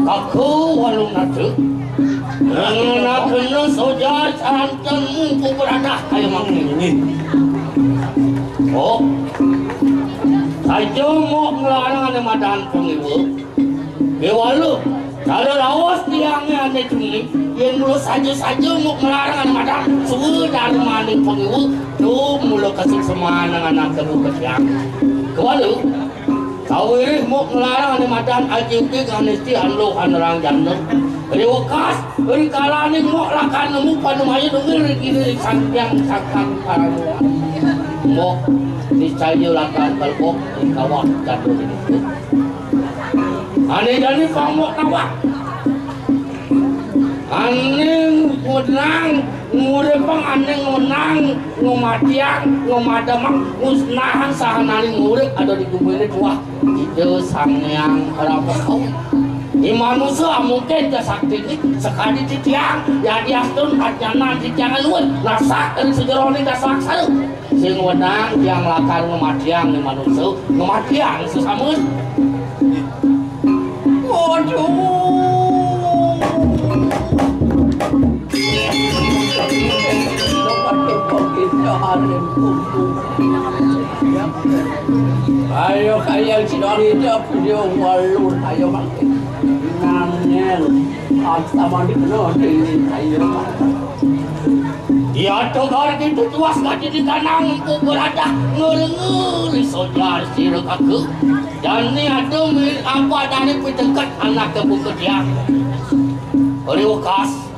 Aku walung natu. Nak soja santan ku berada kayak ini. Oh, saya mau melarang ada madan pengibu. Kewalu, kalau lawas tiangnya ada cumi, yang mulu saja mau melarang ada madan. Semua dari mana pengibu, tu mulu kasih semana anak kebu kesiang. Kewalu. Kau ini mau melarang ada madan ajuke kanesti anlo anrang janda. Beri wakas, beri kalani mau lakan nemu pada maya dongil kini santiang sakang paramu. Mau dicayu lakan kalkok kawak jatuh ini. Ane jadi pamok kawak. Ane menang, ngurepang ane menang, ngomatiang, ngomadamang, musnahan sahanani ngurep ada di kubu ini tua. Itu sangyang kerapok kau. Di manusia mungkin jasakti ini sekali di tiang, ya diastun hajana di tiangan luar, nasak dan segeroni dasak salu. Sing wenang yang lakan ngomatiang di manusia, ngomatiang sesamun. Waduh. Ayo kaya sinori itu video walun ayo makin namanya sama di penuh ayo ya togar gitu tuas gak jadi kanang ku berada ngeri sojar siruk aku dan ni ada apa dari pedekat anak kebuka dia periwakas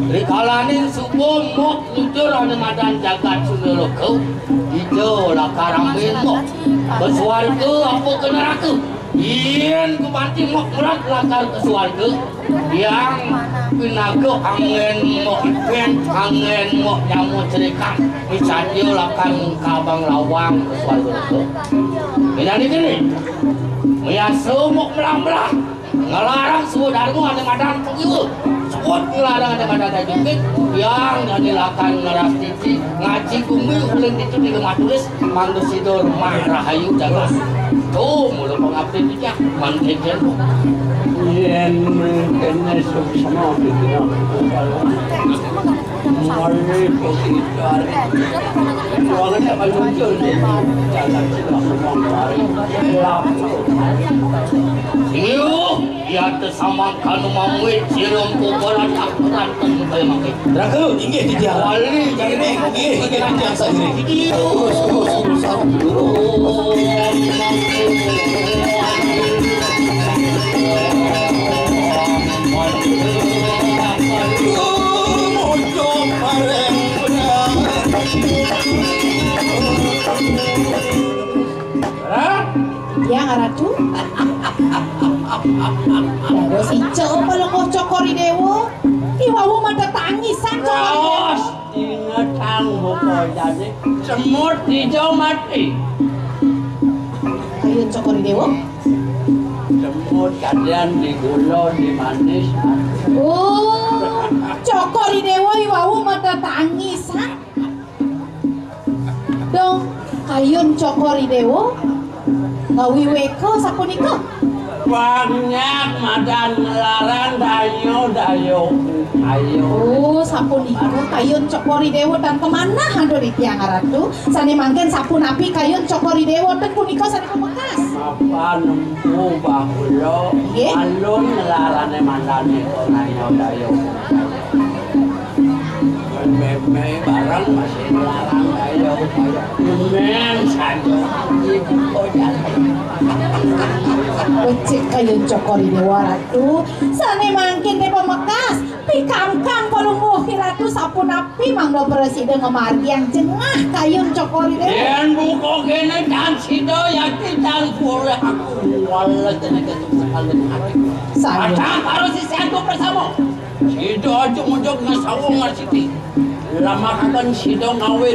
Rikalanin subuh mok jujur ada madan jagat sunelo kau hijau lah karambin mok kesuarga apa ke neraka ien ku banting mok merat lakar kesuarga yang pinaga angin mok ipen angin mok nyamu cerikan misalnya lakar kabang lawang kesuarga kau ini gini biasa mok melang-melang ngelarang sudarmu ada madan pengiwa Buat ngelarang ada pada jepit yang dilakukan ngeras titi ngaji kumi ulang itu di rumah tulis mandu sidor rahayu jaga tuh mulu pengabdi dia mantejen yang kena sama kita mulai positif soalnya kalau muncul jalan ya tersama kanu mamui cirum kuburan akuran tentu makai. Raka inge di dia. Wali jadi inge di dia saja. Ya Ratu. Dewa si coba lo cokori dewa. Iwawu mata tangisan cokori dewa. Ingat tangguh kau jadi semut hijau mati. Ayo cokori dewa. Semut kalian digulung dimanis. Oh, cokori dewa iwawu mata tangisan. Dong, kayun cokori dewa. Ngawi weko sapunika. Banyak madan ngelarang dayo ayo. Oh, sapunika kayun cokori dewa dan kemana hando di tiang Ratu? Sani mangken sapun api kayun cokori dewa dan punika sani kebekas. Apa nempu bahulo alun ngelarang madan itu dayo. Meme barang masih melarang dayo. Men saja itu jalan. Becik kayun cokori dewa Ratu. Sani mangkin de pemekas. Pikam-kam palungguhi Ratu sapun api mangdo presiden ngemargi yang jengah kayun cokori dewa. Yang buko kene dan sido yakti dan pura aku. Walau tenaga tuh kalian hati. Macam harus disiantu bersama. Sido aja mujok ngasawong ngasiti. Lama kapan sido ngawe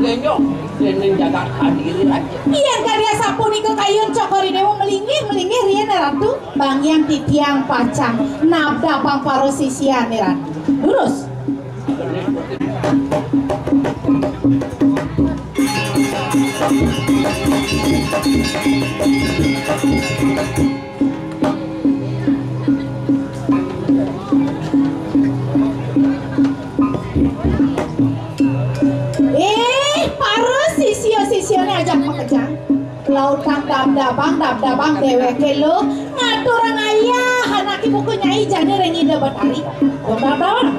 genyo. Dan jaga kadiri aja. Iya karya sapunika kayun cokori dewa melinggir rian Ratu. Bang yang titiang pacang nabda bang parosisian Ratu. Lurus. Para sisio-sisione ajak makejang. Lautang dabdabang deweke lo ngaturang ayah anak ibu ku nyai jane rengi debat hari. Dabdabang.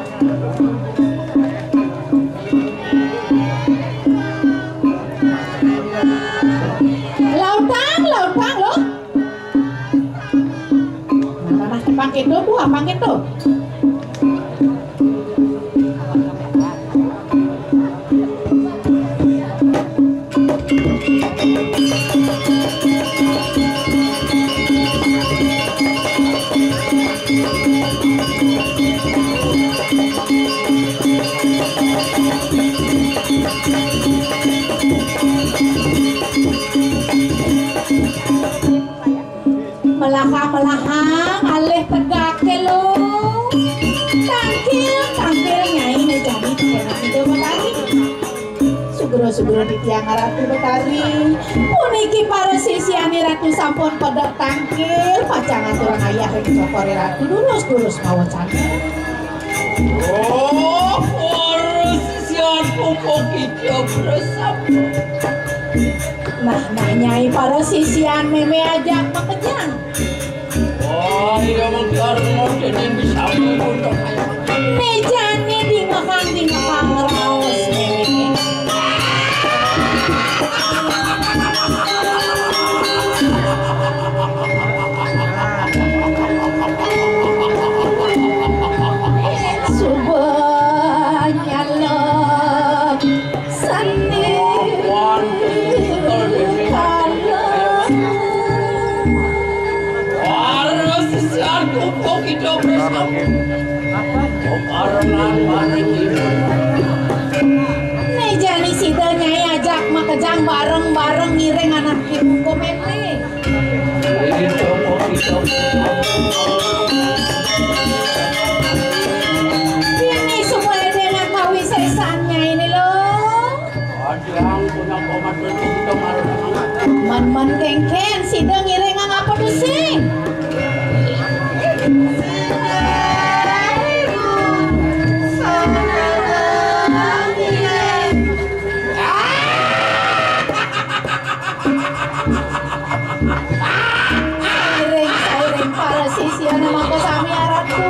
Lautang lo. Mana pangke do buah pangke do. Melahang alih tegake lo tangkil nyai ne jadi tenan itu betari sugro di tiang ratu betari puniki para sisiane ratu sampun pada tangkil pacangan turang ayah rek cokore ratu lurus mawacan para sisian pupuk hijau beresap. Nah nyai para sisian meme ajak makejang. Iya mengkarno dene bisa untuk Mejane di ngakang raos meme. Subanya lo sani pupuk hijau bersama karangan bareng Nejani sida nyai ajak makejang bareng ngiring anak ibu komene ini semua dengan kawi sesannya ini loh adang punya komat bertutup man kengken sida ngiring apa tuh sih Sairing para sisian mangko sami aratku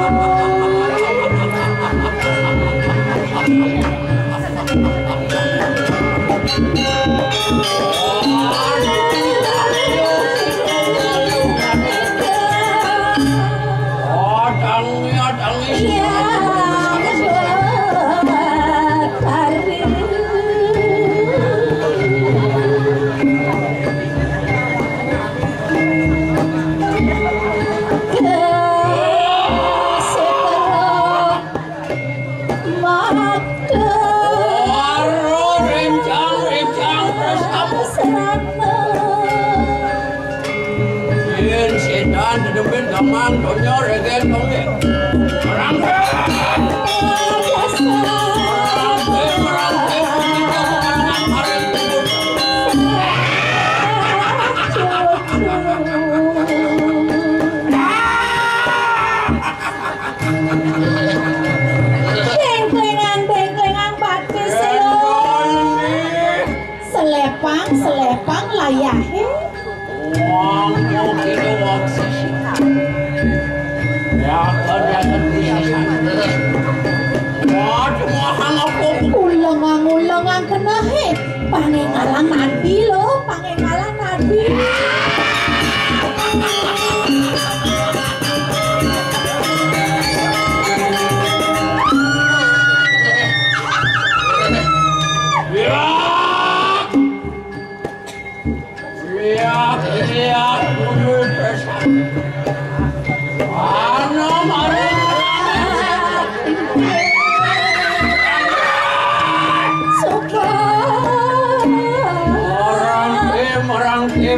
Gampang, donya regen dongnya. Dengklengan batis selepang layahe. Wong kilo wong sisi. Ya kan bisa. Ulang kena he. Pangengalang nabi lo, pangengalang nabi. Lihat mundur bersama. Orang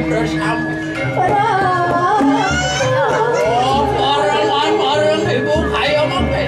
bersama. Orang ibu kayak apa?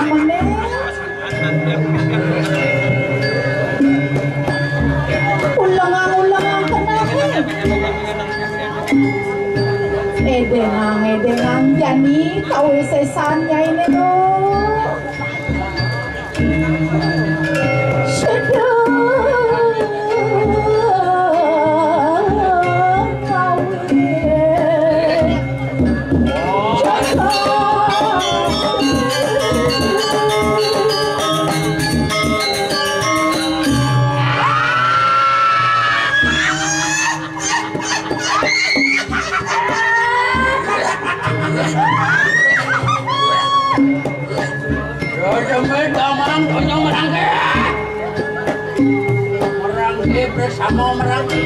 meneh. Ulang-ulang kenapa? Edengang jani kau sesannya ini tuh. Merangke bersama merangke.